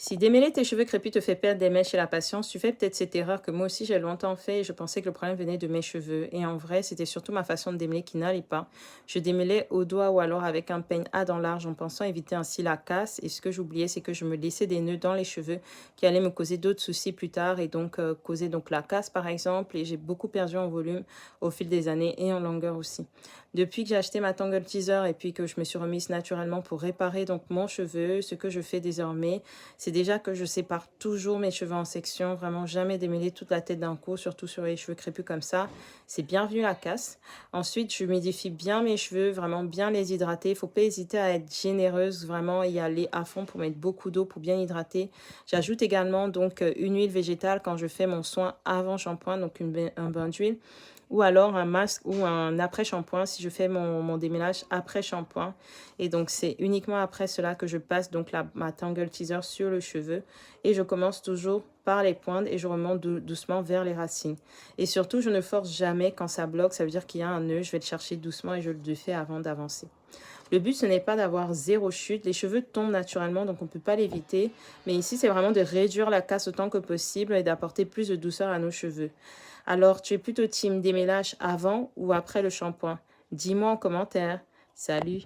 Si démêler tes cheveux crépus te fait perdre des mèches et la patience, tu fais peut-être cette erreur que moi aussi j'ai longtemps fait et je pensais que le problème venait de mes cheveux. Et en vrai, c'était surtout ma façon de démêler qui n'allait pas. Je démêlais au doigt ou alors avec un peigne à dents larges en pensant éviter ainsi la casse. Et ce que j'oubliais, c'est que je me laissais des nœuds dans les cheveux qui allaient me causer d'autres soucis plus tard et donc causer donc la casse par exemple. Et j'ai beaucoup perdu en volume au fil des années et en longueur aussi. Depuis que j'ai acheté ma Tangle Teaser et puis que je me suis remise naturellement pour réparer donc mon cheveu, ce que je fais désormais, c'est déjà que je sépare toujours mes cheveux en sections, vraiment jamais démêler toute la tête d'un coup, surtout sur les cheveux crépus comme ça. C'est bienvenu la casse. Ensuite, je humidifie bien mes cheveux, vraiment bien les hydrater. Il ne faut pas hésiter à être généreuse, vraiment y aller à fond pour mettre beaucoup d'eau pour bien hydrater. J'ajoute également donc une huile végétale quand je fais mon soin avant shampoing, donc un bain d'huile ou alors un masque ou un après-shampoing si je fais mon démêlage après shampoing. Et donc, c'est uniquement après cela que je passe donc ma Tangle Teaser sur le cheveu. Et je commence toujours par les pointes et je remonte doucement vers les racines. Et surtout, je ne force jamais quand ça bloque. Ça veut dire qu'il y a un nœud. Je vais le chercher doucement et je le défais avant d'avancer. Le but, ce n'est pas d'avoir zéro chute. Les cheveux tombent naturellement, donc on ne peut pas l'éviter. Mais ici, c'est vraiment de réduire la casse autant que possible et d'apporter plus de douceur à nos cheveux. Alors, tu es plutôt team démêlage avant ou après le shampoing? Dis-moi en commentaire. Salut!